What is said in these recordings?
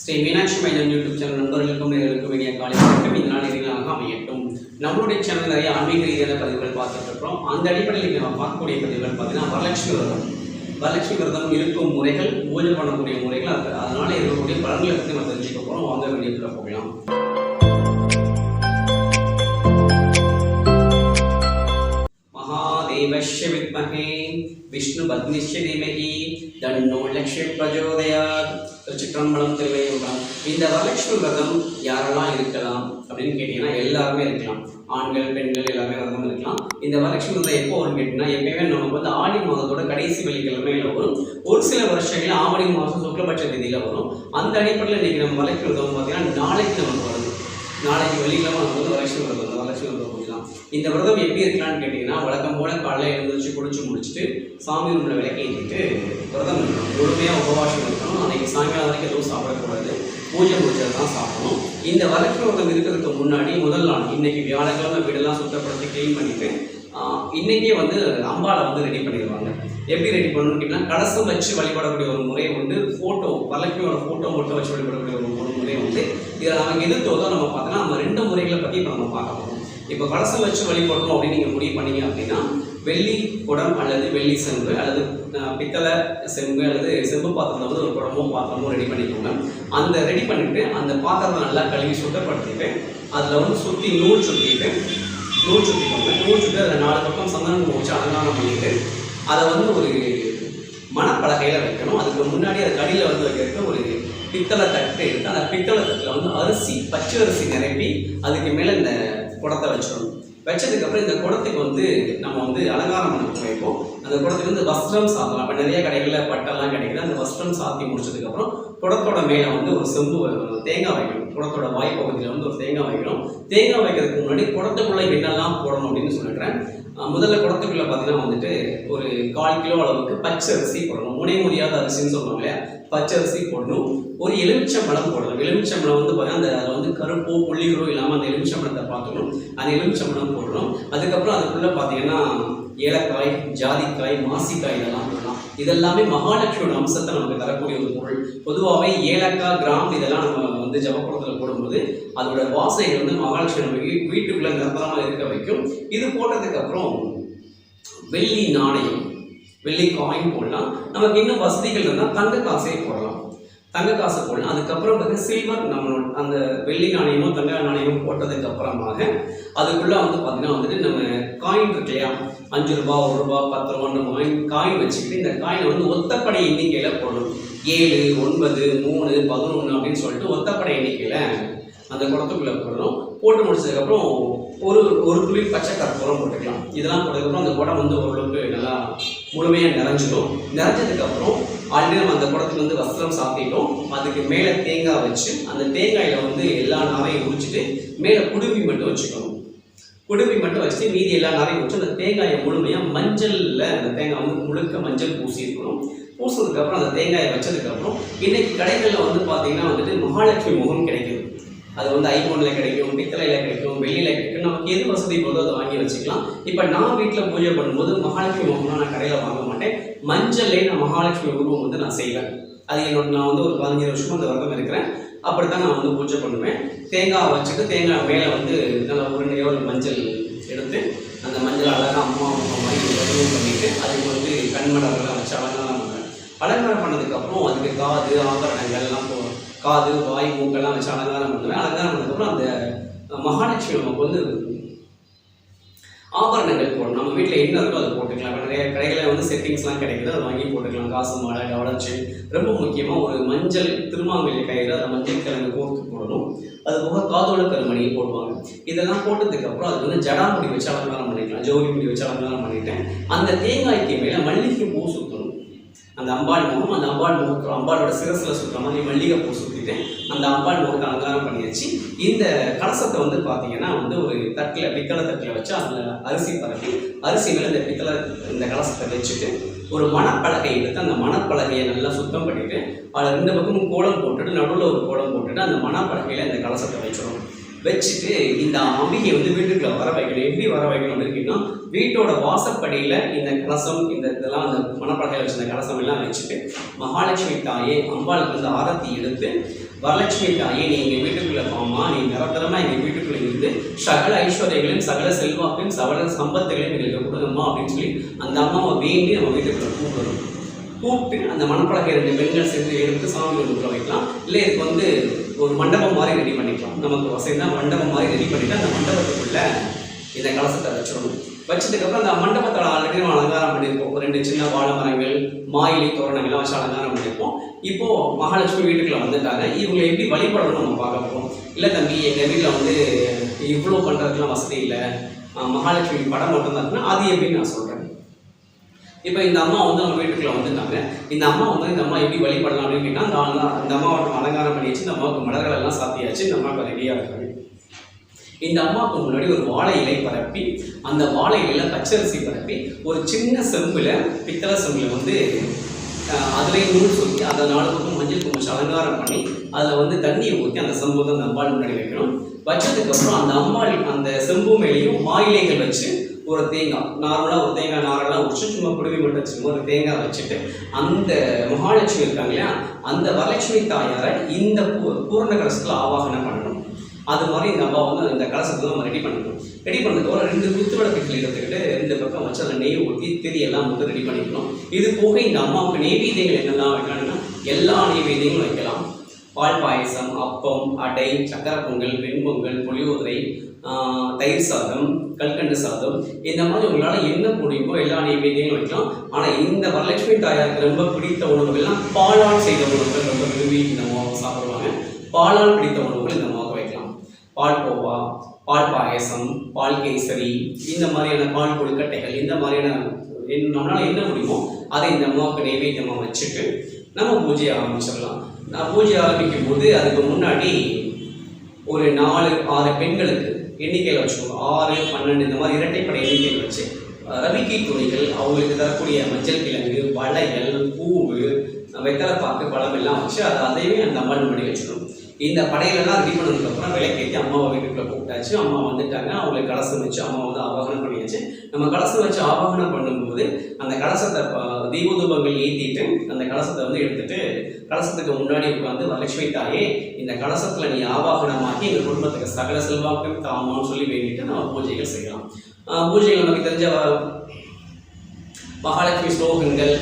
Sri Meenakshi மைதன் YouTube channel நண்பர்களுக்கும் நேர்களுக்கும் இனிய காலை வணக்கம். இந்த நாள் இறைவனாக அமையட்டும். நம்மளுடைய சேனல் நிறைய ஆன்மீக ரீதியான பதிவுகள் பார்த்துட்டு இருக்கிறோம். அந்த அடிப்படையில் நம்ம பார்க்கக்கூடிய பதிவுகள் பார்த்தீங்கன்னா வரலட்சுமி விரதம் இருக்கும் முறைகள், பூஜை பண்ணக்கூடிய முறைகள், அதனால இருக்கக்கூடிய பலன்களை பற்றி நம்ம தெரிஞ்சுக்க போகிறோம். வாங்க வீடியோக்குள்ள போகலாம். महादेवस्य विद्महे विष्णुपत्नीस्य धीमहि तन्नो लक्ष्मी प्रचोदयात्. திருச்சிற்றம்பலம் திருவையுகம். இந்த வரலட்சுமி விரதம் யாரெல்லாம் இருக்கலாம் அப்படின்னு கேட்டீங்கன்னா எல்லாருமே இருக்கலாம். ஆண்கள் பெண்கள் எல்லாமே விரதம் இருக்கலாம். இந்த வரலட்சுமி விரதம் எப்போ வரும்னு கேட்டீங்கன்னா எப்பயுமே நமக்கு வந்து ஆடி மாதத்தோட கடைசி வெள்ளிக்கிழமையில வரும். ஒரு சில வருஷங்கள் ஆவணி மாதம் சுக்லபட்ச தேதியில வரும். அந்த அடிப்படையில் இன்னைக்கு நம்ம வரலட்சுமி விரதம் பார்த்தீங்கன்னா நாளைக்கு நமக்கு வருது. நாளைக்கு வெள்ளிக்கிழமை நமக்கு வந்து வரலட்சுமி விரதம் பூஜைலாம். இந்த விரதம் எப்படி இருக்கலாம்னு கேட்டீங்கன்னா வழக்கம் போல காலையில் எழுந்திரிச்சு குளிச்சு முடிச்சுட்டு சாமி ரூமில் விளக்கி ஏற்றிட்டு விரதம் இருக்கணும். முழுமையாக உபவாசம் இருக்கணும். அன்றைக்கி சாயங்காலம் வரைக்கும் எதுவும் சாப்பிடக்கூடாது. பூஜை முடிச்சதை தான் சாப்பிடணும். இந்த வரலட்சுமி விரதம் இருக்கிறதுக்கு முன்னாடி முதல் நாள் இன்னைக்கு வியாழக்கிழமை வீடெல்லாம் சுத்தப்படுத்தி க்ளீன் பண்ணிட்டு இன்னைக்கே வந்து அம்பாவை வந்து ரெடி பண்ணிடுவாங்க. எப்படி ரெடி பண்ணணும்னு கேட்டீங்கன்னா கலசம் வச்சு வழிபடக்கூடிய ஒரு முறை வந்து ஃபோட்டோ வரலட்சுமியோட ஃபோட்டோ மட்டும் வச்சு வழிபடக்கூடிய ஒரு முறை வந்து இதில் நமக்கு எது தோதோ நம்ம பார்த்தோன்னா நம்ம ரெண்டு முறைகளை பற்றி இப்போ நம்ம பார்க்க போகிறோம். இப்போ கலசம் வச்சு வழிபடணும் அப்படின்னு நீங்கள் முடிவு பண்ணீங்க அப்படின்னா வெள்ளி குடம் அல்லது வெள்ளி செம்பு அல்லது பித்தளை செம்பு அல்லது செம்பு பாத்திரத்தில் வந்து ஒரு குடமோ பாத்திரமோ ரெடி பண்ணிக்கோங்க. அந்த ரெடி பண்ணிவிட்டு அந்த பாத்திரத்தை நல்லா கழுவி சுத்தப்படுத்திட்டு அதில் வந்து சுற்றி நூல் சுற்றிக்கோங்க. நூல் சுற்றி அதில் 4 பக்கம் சந்தனம் வச்சு அலங்காரம் பண்ணிட்டு அதை வந்து ஒரு மணப்பலகையில் வைக்கணும். அதுக்கு முன்னாடி அது கடியில் வந்து வைக்கிறதுக்கு ஒரு பித்தளை தட்டு எடுத்து அந்த பித்தளை தட்டில் வந்து அரிசி பச்சை அரிசி நிரப்பி அதுக்கு மேலே இந்த குடத்தை வச்சிடணும். வச்சதுக்கப்புறம் இந்த குடத்துக்கு வந்து நம்ம வந்து அலங்காரம் பண்ண வைப்போம். அந்த குடத்துக்கு வந்து வஸ்திரம் சாத்தலாம். இப்போ நிறைய கடைகளில் பட்டெல்லாம் கிடைக்குது. அந்த வஸ்திரம் சாத்தி முடிச்சதுக்கப்புறம் குடத்தோட மேலே வந்து ஒரு செம்பு தேங்காய் வைக்கணும். குடத்தோட வாய்ப்பகுதியில் வந்து ஒரு தேங்காய் வைக்கணும். தேங்காய் வைக்கிறதுக்கு முன்னாடி குடத்துக்குள்ளே என்னெல்லாம் போடணும் அப்படின்னு சொல்லிடுறேன். முதல்ல குடத்துக்குள்ளே பார்த்தீங்கன்னா வந்துட்டு ஒரு 1/4 கிலோ அளவுக்கு பச்சை அரிசி போடணும். முனை முடியாத அரிசின்னு சொல்லுவாங்க இல்லையா, பச்சை அரிசி போடணும். ஒரு எலுமிச்சம்பழம் போடணும். எலுமிச்சம்பழம் வந்து பார்த்தீங்கன்னா அதில் வந்து கருப்போ புள்ளிகளோ இல்லாமல் அந்த எலுமிச்சம்பழத்தை பார்த்துக்கணும். அந்த எலுமிச்சம்பழம் போடணும். அதுக்கப்புறம் அதுக்குள்ளே பார்த்தீங்கன்னா ஏலக்காய், ஜாதிக்காய், மாசிக்காய் இதெல்லாம் போடலாம். இதெல்லாமே மகாலட்சுமியோட அம்சத்தை நமக்கு தரக்கூடிய ஒரு பொருள். பொதுவாகவே ஏலக்காய், கிராம்பு இதெல்லாம் நம்ம வந்து ஜபக்குளத்தில் போடும்போது அதோட வாசனை வந்து மகாலட்சுமி நம்ம வீட்டுக்குள்ளே நிரந்தரமாக இருக்க வைக்கும். இது போட்டதுக்கப்புறம் வெள்ளி நாணயம், வெள்ளி காயின் போடலாம். நமக்கு இன்னும் வசதிகள் இருந்தால் தங்க காசே போடலாம். தங்க காசு போடலாம். அதுக்கப்புறம் பார்த்தீங்கன்னா சில்வர் நம்மளோட அந்த வெள்ளி நாணயமோ தங்க நாணயமோ போட்டதுக்கு அப்புறமாக அதுக்குள்ளே வந்து பார்த்தீங்கன்னா வந்துட்டு நம்ம காயின் இருக்கு இல்லையா, 5 ரூபா, 1 ரூபா, 10 ரூபான்னு நம்ம காயின் வச்சுக்கிட்டு இந்த காயினை வந்து ஒத்தப்படை எண்ணிக்கையில் போடணும். 7, 9, 3, 11 அப்படின்னு சொல்லிட்டு ஒத்தப்படை எண்ணிக்கையில் அந்த குடத்துக்குள்ளே போடணும். போட்டு முடிச்சதுக்கப்புறம் ஒரு துளி பச்சை கற்பூரம் போட்டுக்கலாம். இதெல்லாம் போட்டதுக்கப்புறம் அந்த குடம் வந்து ஓரளவுக்கு நல்லா முழுமையாக நிறைஞ்சிடும். நிறைஞ்சதுக்கப்புறம் ஆல்ரெடி நம்ம அந்த குடத்துக்கு வந்து வஸ்திரம் சாப்பிட்டோம். அதுக்கு மேலே தேங்காய் வச்சு அந்த தேங்காயில் வந்து எல்லா நாரையும் உரிச்சிட்டு மேலே குடுமி மட்டும் வச்சுக்கணும். குடுமி மட்டும் வச்சு மீதி எல்லா நாரையும் வச்சு அந்த தேங்காயை முழுமையாக மஞ்சளில் அந்த தேங்காய் வந்து முழுக்க மஞ்சள் பூசி இருக்கணும். பூசினதுக்கப்புறம் அந்த தேங்காயை வச்சதுக்கப்புறம் இன்னைக்கு கடைகளில் வந்து பார்த்தீங்கன்னா வந்துட்டு மகாலட்சுமி முகம் கிடைக்குது. அது வந்து ஐபோனில் கிடைக்கும், பித்தளையில் கிடைக்கும், வெள்ளியில் கிடைக்கும். நமக்கு எது வசதி போதோ அதை வாங்கி வச்சுக்கலாம். இப்போ நான் வீட்டில் பூஜை பண்ணும்போது மகாலட்சுமி முகம்லாம் நான் கடையில் வாங்க மாட்டேன். மஞ்சளே நான் மகாலட்சுமி உருவம் வந்து நான் செய்வேன். அது நான் வந்து ஒரு 15 வருஷமாக அந்த விரதம் இருக்கிறேன். அப்படி தான் நான் வந்து பூஜை பண்ணுவேன். தேங்காய் வச்சுட்டு தேங்காய் மேலே வந்து நல்லா உருண்டையோ ஒரு மஞ்சள் எடுத்து அந்த மஞ்சள் அழகாக அம்மா மாதிரி வடிவம் பண்ணிவிட்டு அதுக்கு வந்து கண்மடலாம் வச்சு அலங்காரம் பண்ணுவேன். அலங்காரம் பண்ணதுக்கப்புறம் அதுக்கு காது ஆபரணங்கள்லாம் காது, வாய், மூக்கெல்லாம் வச்சு அலங்காரம் பண்ணுவேன். அலங்காரம் பண்ணதுக்கப்புறம் அந்த மகாலட்சுமி நமக்கு வந்து ஆபரணங்கள் போடணும். நம்ம வீட்டில் என்ன இருக்கோ அதை போட்டுக்கலாம். நிறைய கடைகளில் வந்து செட்டிங்ஸ்லாம் கிடைக்குது, அதை வாங்கி போட்டுக்கலாம். காசு மாலை, டாலர் செயின், ரொம்ப முக்கியமாக ஒரு மஞ்சள் திருமாங்கல்ய கயிறு அதை மஞ்சள் கிழங்கு கோர்த்து போடணும். அது போக காதோட கருமணியை போடுவாங்க. இதெல்லாம் போட்டதுக்கப்புறம் அதுக்கு வந்து ஜடாமுடி வச்சு அலங்காரம் பண்ணிக்கலாம். ஜோடி முடி வச்சு அலங்காரம் பண்ணிட்டேன். அந்த தேங்காய்க்கு மேலே மல்லிகை பூ சுற்றணும். அந்த அம்பாள் முகம், அந்த அம்பாள் முகத்தோட அம்பாளோட சிரசில் சுற்றுற மாதிரி மல்லிகை பூ சுற்றிட்டு அந்த அம்பாள் முகத்தை அலங்காரம் பண்ணியாச்சு. இந்த கலசத்தை வந்து பார்த்தீங்கன்னா வந்து ஒரு தட்டில் பித்தளை தட்டில் வச்சு அதில் அரிசி பரப்பி அரிசி மேலே இந்த கலசத்தை வச்சுட்டு ஒரு மணப்பலகை எடுத்து அந்த மணப்பலகையை நல்லா சுத்தம் பண்ணிவிட்டு அதில் 2 பக்கமும் கோலம் போட்டுட்டு நடுவில் ஒரு கோலம் போட்டுட்டு அந்த மணப்பலகையில் இந்த கலசத்தை வச்சிடணும். வச்சுட்டு இந்த அம்பிகை வந்து வீட்டுக்குள்ள வர வைக்கணும். எப்படி வர வைக்கணும் அப்படின்னா வீட்டோட வாசப்படியில் இந்த கலசம் இதெல்லாம் அந்த மணப்பலகையில் வச்சு இந்த கலசம் எல்லாம் வச்சுட்டு மகாலட்சுமி தாயே அம்பாளுக்கு வந்து ஆரத்தி எடுத்து வரலட்சுமி தாயே நீ எங்கள் வீட்டுக்குள்ள வாமா, நீ நிரந்தரமா எங்கள் வீட்டுக்குள்ள இருந்து சகல ஐஸ்வர்யங்களையும் சகல செல்வாக்கையும் சகல சம்பத்துகளையும் எங்களுக்கு கொடுங்கம்மா அப்படின்னு சொல்லி அந்த அம்மாவை வேண்டி நம்ம வீட்டுக்குள்ள கூப்பிடணும். கூப்பிட்டு அந்த மணப்பலகை 2 பெண்கள் சேர்ந்து எடுத்து சாமி ரூமுக்குள்ள வைக்கலாம். இல்லை இதுக்கு வந்து ஒரு மண்டபம் மாதிரி ரெடி பண்ணிக்கலாம். நமக்கு வசதினா மண்டபம் மாதிரி ரெடி பண்ணிட்டு அந்த மண்டபத்துக்குள்ள இந்த கலசத்தை வச்சிடணும். வச்சதுக்கப்புறம் அந்த மண்டபத்தோட ஆல்ரெடி நம்ம அலங்காரம் பண்ணியிருப்போம். 2 சின்ன வாழை மரங்கள், மாயிலை தோரணங்கள்லாம் வச்சு அலங்காரம் பண்ணியிருப்போம். இப்போ மகாலட்சுமி வீட்டுக்குள்ள வந்துட்டாங்க, இவங்களை எப்படி வழிபடணும்னு நம்ம பார்க்க போகிறோம். இல்லை தம்பி எங்கள் வீட்டில் வந்து இவ்வளோ பண்ணுறதுக்குலாம் வசதி இல்லை, மகாலட்சுமி படம் மட்டும் தான் இருக்குன்னா அது எப்படின்னு நான் சொல்கிறேன். இப்போ இந்த அம்மா வந்து அவங்க வீட்டுக்குள்ள வந்துட்டாங்க. இந்த அம்மா வந்து இந்த அம்மா எப்படி வழிபடலாம் அப்படின்னு கேட்டால் இந்த அம்மாவோட அலங்காரம் பண்ணி வச்சு இந்த அம்மாவுக்கு மலர்கள் எல்லாம் சாத்தியாச்சு. இந்த அம்மாவுக்கு ரெடியாக இருக்காங்க. இந்த அம்மாவுக்கு முன்னாடி ஒரு வாழை இலை பரப்பி, அந்த வாழை இலையில பச்சரிசி பரப்பி, ஒரு சின்ன செம்பில் பித்தளை செம்பில் வந்து அதுலேயும் நூல் சொல்லி அதை 4 பக்கம் மஞ்சள் குங்குமம் அலங்காரம் பண்ணி அதில் வந்து தண்ணியை ஊற்றி அந்த செம்பு வந்து அந்த அம்பாள் முன்னாடி வைக்கணும். வச்சதுக்கப்புறம் அந்த அம்பாள் அந்த செம்பு மேலேயும் மாயிலைகள் வச்சு ஒரு தேங்காய், நார்மலாக ஒரு தேங்காய் நாரெல்லாம் உடிச்சு சும்மா குடுவி மட்டும் வச்சுக்கோங்க, ஒரு தேங்காய் வச்சுட்டு அந்த மகாலட்சுமி இருக்காங்க இல்லையா, அந்த வரலட்சுமி தாயாரை இந்த பூரண கலசத்தில் ஆவாகனம் பண்ணணும். அது மாதிரி இந்த அம்மா வந்து இந்த கலசத்தை நம்ம ரெடி பண்ணிக்கணும். ரெடி பண்ணதுக்கப்புறம் 2 குத்து விளக்குகள் எடுத்துக்கிட்டு 2 பக்கம் வச்சு அதில் நெய் ஊற்றி திரியெல்லாம் வந்து ரெடி பண்ணிக்கணும். இது போக இந்த அம்மாவுக்கு நெய்வேத்தியங்கள் என்னெல்லாம் வைக்கலாம்னா எல்லா நெய்வேத்தியங்களும் வைக்கலாம். பால் பாயசம், அப்பம், அடை, சக்கரை பொங்கல், வெண்பொங்கல், புளியோதரை, தயிர் சாதம், கல்கண்டு சாதம், இந்த மாதிரி உங்களால் என்ன முடியுமோ எல்லா நெய்வேத்தியங்களும் வைக்கலாம். ஆனால் இந்த வரலட்சுமி தாயாருக்கு ரொம்ப பிடித்த உணவுகள்லாம் பாலால் செய்த உணவுகள் ரொம்ப விரும்பி இந்த அம்மாவை சாப்பிடுவாங்க. பாலால் பிடித்த உணவுகள் இந்த அம்மாவுக்கு வைக்கலாம். பால் கோவா, பால் பாயசம், பால் கேசரி, இந்த மாதிரியான பால் கொழுக்கட்டைகள், இந்த மாதிரியான நம்மளால் என்ன முடியுமோ அதை இந்த அம்மாவுக்கு நைவேத்தியமாக வச்சுட்டு நம்ம பூஜையை ஆரம்பிச்சிடலாம். நான் பூஜை ஆரம்பிக்கும் போது அதுக்கு முன்னாடி ஒரு 4-6 பெண்களுக்கு எண்ணிக்கையில் வச்சுக்கோங்க, 6, 12 இந்த மாதிரி இரட்டைப்படை எண்ணிக்கையில் வச்சு ரவிக்கை துணிகள், அவங்களுக்கு தரக்கூடிய மஞ்சள் கிழங்கு, வளையல், பூவு, வெத்தலைப்பாக்கு, பழம் எல்லாம் வச்சு அதையுமே அந்த அம்மாள் முன்னாடி வச்சுக்கணும். இந்த படையிலெல்லாம் ரெடி பண்ணதுக்கப்புறம் விளக்கேற்றி அம்மாவை வீட்டுக்குள்ளே கூப்பிட்டாச்சு. அம்மா வந்துட்டாங்க. அவங்களுக்கு கலசம் வச்சு அம்மா வந்து ஆவாகனம் பண்ணியாச்சு. நம்ம கலசம் வச்சு ஆவாகனம் பண்ணும்போது அந்த கலசத்தை தீபதூபங்கள் ஏற்றிட்டு அந்த கலசத்தை வந்து எடுத்துட்டு கலசத்துக்கு முன்னாடி உட்காந்து வரலட்சுமி தாயே இந்த கலசத்தில் நீ ஆவாகனமாக்கி எங்கள் குடும்பத்துக்கு சகல செல்வாக்கும் தாமான்னு சொல்லி வேண்டிட்டு நம்ம பூஜைகள் செய்யலாம். பூஜைகள் நமக்கு தெரிஞ்ச மகாலட்சுமி ஸ்லோகங்கள்,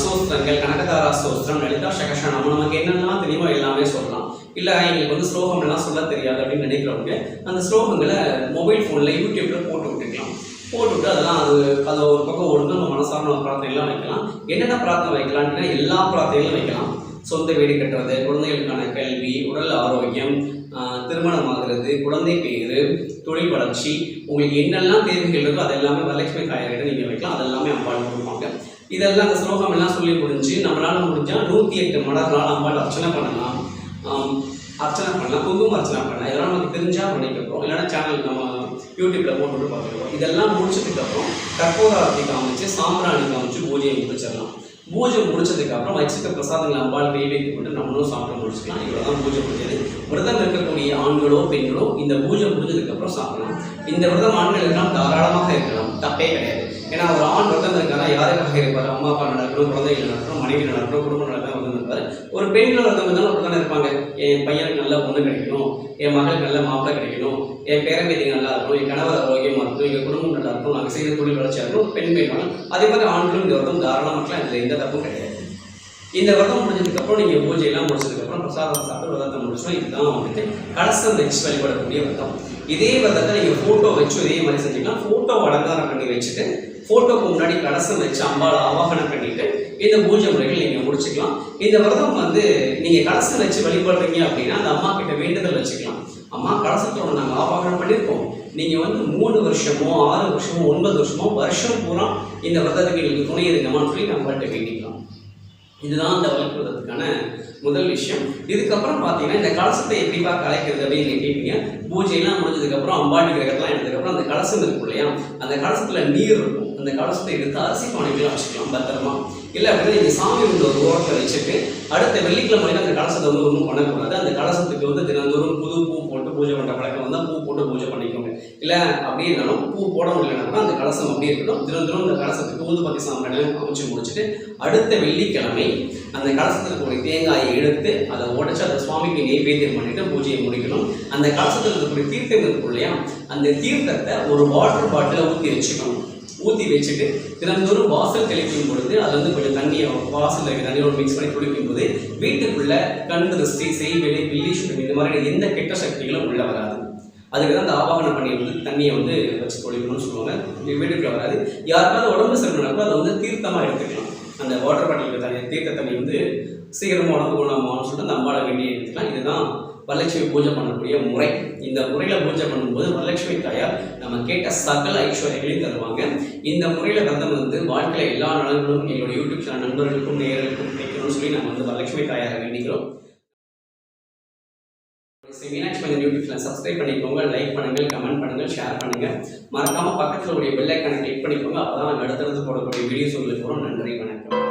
சோஸ்திரங்கள், கனகதாரா ஸ்தோத்திரம், லலிதா சகசநாமம், நமக்கு என்னெல்லாம் தெரியுமோ எல்லாமே சொல்லலாம். இல்லை எங்களுக்கு வந்து ஸ்லோகம்லாம் சொல்ல தெரியாது அப்படின்னு நினைக்கிறவங்க அந்த ஸ்லோகங்களை மொபைல் ஃபோனில் யூடியூப்பில் போட்டு விட்டுக்கலாம். போட்டுவிட்டு அதெல்லாம் அது ஒரு பக்கம் ஓடுங்க. நம்ம மனசார்ந்த பிரார்த்தனைலாம் வைக்கலாம். என்னென்ன பிரார்த்தனை வைக்கலாம்னா எல்லா பிரார்த்தனைகளும் வைக்கலாம். சொந்த வீடு கட்டுறது, குழந்தைகளுக்கான கல்வி, உடல் ஆரோக்கியம், திருமணம் ஆகிறது, குழந்தை பேரு, தொழில் வளர்ச்சி, உங்களுக்கு என்னெல்லாம் தேவைகள் இருக்கோ அது எல்லாமே வரலட்சுமி தாயார்கிட்ட நீங்கள் வைக்கலாம். அதெல்லாமே அம்பாள் கொடுப்பாங்க. இதெல்லாம் அந்த ஸ்லோகம் எல்லாம் சொல்லி முடிஞ்சு நம்மளால முடிஞ்சால் 108 மலர்களால் அம்பாள் அர்ச்சனை பண்ணலாம். குங்கும அர்ச்சனை பண்ணலாம். இதெல்லாம் நமக்கு தெரிஞ்சால் பண்ணிக்கிறோம். இல்லைன்னா சேனல் நம்ம யூடியூப்பில் போட்டு பார்த்துக்கிறோம். இதெல்லாம் முடிச்சதுக்கப்புறம் கற்பூராரத்தி காமிச்சு சாம்பிராணி காமிச்சு பூஜையை முடிச்சிடலாம். பூஜை முடிச்சதுக்கப்புறம் வச்சுக்க பிரசாதங்களை அம்பாள் நெய்வேத்தியம் போட்டு நம்மளும் சாப்பிட முடிச்சுக்கலாம். இவ்வளோ தான் பூஜை முடிஞ்சது. விரதம் இருக்கக்கூடிய ஆண்களோ பெண்களோ இந்த பூஜை முடிஞ்சதுக்கப்புறம் சாப்பிடலாம். இந்த விரதம் ஆண்கள் இருக்கலாம், தாராளமாக இருக்கலாம், தப்பே கிடையாது. ஏன்னா ஒரு ஆண் விரதம் இருக்காரா யாருக்காக இருப்பார்? அம்மா அப்பா நடக்கணும், குழந்தைகள் நடக்கணும், மனைவி நடக்கணும், குடும்பம் நடக்கணும் விரதம் இருப்பார். ஒரு பெண்கள் விரதம் இருந்தாலும் அப்படி தானே இருப்பாங்க. என் பையனுக்கு நல்ல பொண்ணு கிடைக்கணும், என் மகளுக்கு நல்ல மாப்பிள்ளை கிடைக்கணும், என் பேரம்பேத்தி நல்லா இருக்கணும், என் கணவர் ஆரோக்கியமாக இருக்கணும், எங்கள் குடும்பம் நல்லா இருக்கணும், நாங்கள் செய்கிற தொழில் வளர்ச்சியாக இருக்கணும், பெண் வேணும். அதே மாதிரி ஆண்களும் இந்த விரதம் தாராளமாக இதில் எந்த தப்பும் கிடையாது. இந்த விரதம் முடிஞ்சதுக்கப்புறம் நீங்கள் பூஜையெல்லாம் முடிச்சதுக்கப்புறம் பிரசாதம் சாப்பிட்டு விரதத்தை முடிச்சோம். இதுதான் வந்துட்டு கலசம் வச்சு வழிபடக்கூடிய விரதம். இதே விரதத்தை நீங்கள் ஃபோட்டோ வச்சு இதே மாதிரி செஞ்சுக்கலாம். ஃபோட்டோ அலங்காரம் பண்ணி வச்சுட்டு ஃபோட்டோக்கு முன்னாடி கலசம் வச்சு அம்பாள் ஆவாகனம் பண்ணிட்டு இந்த பூஜை முறைகள் நீங்கள் முடிச்சுக்கலாம். இந்த விரதம் வந்து நீங்கள் கலசம் வச்சு வழிபடுறீங்க அப்படின்னா அந்த அம்மா கிட்ட வேண்டுதல் வச்சுக்கலாம். அம்மா கலசத்தோட நாங்கள் ஆவாகனம் பண்ணியிருக்கோம், நீங்கள் வந்து 3 வருஷமோ 6 வருஷமோ 9 வருஷமோ வருஷம் பூரா இந்த விரதத்துக்கு எங்களுக்கு துணை இருங்கம்மான்னு சொல்லி நம்மள்கிட்ட வேண்டிக்கலாம். இதுதான் அந்த வளர்ப்புறதுக்கான முதல் விஷயம். இதுக்கப்புறம் பார்த்தீங்கன்னா இந்த கலசத்தை எப்படிப்பா கலைக்கிறது அப்படின்னு கேட்பீங்க. பூஜையெல்லாம் முடிஞ்சதுக்கப்புறம் அம்பாடி கிரகத்தெல்லாம் எடுத்ததுக்கப்புறம் அந்த கலசம் இருக்கும் இல்லையா, அந்த கலசத்தில் நீர் இருக்கும். அந்த கலசத்தை எடுத்து அரிசி பானைக்கெல்லாம் வச்சுக்கலாம் பத்திரமா. இல்லை அப்படின்னா நீங்கள் சாமி வந்து ஒரு ஓரத்தை வச்சுட்டு அடுத்த வெள்ளிக்கிழமை அந்த கலசத்தை வந்து ஒன்றும் பண்ணக்கூடாது. அந்த கலசத்துக்கு வந்து தினந்தோறும் புது பூ போட்டு பூஜை பண்ணுற பழக்கம் வந்தால் பூ போட்டு பூஜை பண்ணிக்கோங்க. இல்லை அப்படி இருந்தாலும் பூ போட முடியலன்னா அந்த கலசம் அப்படியே இருக்கட்டும். தினம் இந்த கலசத்துக்கு ஊதுபத்தி சாம்பிராணி அமைச்சு முடிச்சுட்டு அடுத்த வெள்ளிக்கிழமை அந்த கலசத்தில் இருக்கக்கூடிய தேங்காயை எடுத்து அதை உடைச்சு அதை சுவாமிக்கு நெய்வேத்தியம் பண்ணிட்டு பூஜையை முடிக்கணும். அந்த கலசத்தில் இருக்கக்கூடிய தீர்த்தம் இருக்கும் இல்லையா, அந்த தீர்த்தத்தை ஒரு வாட்டர் பாட்டில ஊற்றி வச்சுக்கணும். ஊற்றி வச்சுட்டு தினந்தோறும் வாசல் தெளிக்கும் பொழுது அது வந்து கொஞ்சம் தண்ணியை வாசல் இருக்க தண்ணியோட மிக்ஸ் பண்ணி குளிக்கும் போது வீட்டுக்குள்ள கண் திருஷ்டி, செய்வெளி, பில்லி சுத்தம் இந்த மாதிரி எந்த கெட்ட சக்திகளும் உள்ள வராது. அதுக்கு தான் அந்த ஆவாகன பண்ணி வந்து தண்ணியை வந்து வச்சு தொழிக்கணும்னு சொல்லுவாங்க. வீட்டுக்குள்ள வராது. யாருக்காவது உடம்பு சரியில்லைனாக்கோ அதை வந்து தீர்த்தமாக எடுத்துக்கலாம். அந்த வாட்டர் பாட்டில் தண்ணி தீர்த்த தண்ணி வந்து சீக்கிரமாக உடம்பு குணமாகனு சொல்லிட்டு அந்த அம்பாவை வேண்டி எடுத்துக்கலாம். இதுதான் வரலட்சுமி பூஜை பண்ணக்கூடிய முறை. இந்த முறையில் பூஜை பண்ணும்போது வரலட்சுமி தாயார் நம்ம கேட்ட சகல ஐஸ்வர்யங்களையும் தருவாங்க. இந்த முறையில் விரதம் வந்து வாழ்க்கையில் எல்லா நலன்களும் எங்களுடைய யூடியூப் சேனல் நண்பர்களுக்கும் நேயர்களுக்கும் கிடைக்கணும்னு சொல்லி நம்ம வந்து வரலட்சுமி தாயாரை வேண்டிக்கிறோம். மீனாட்சி மைந்தன் யூடியூப் சேனல் சப்ஸ்கிரைப் பண்ணிக்கோங்க, லைக் பண்ணுங்கள், கமெண்ட் பண்ணுங்கள், ஷேர் பண்ணுங்கள். மறக்காமல் பக்கத்தில் உடைய பெல் ஐக்கானை கிளிக் பண்ணிக்கோங்க. அப்போ தான் நாங்கள் அடுத்தடுத்து போடக்கூடிய வீடியோஸ் உங்களுக்கு வரும். நன்றி, வணக்கம்.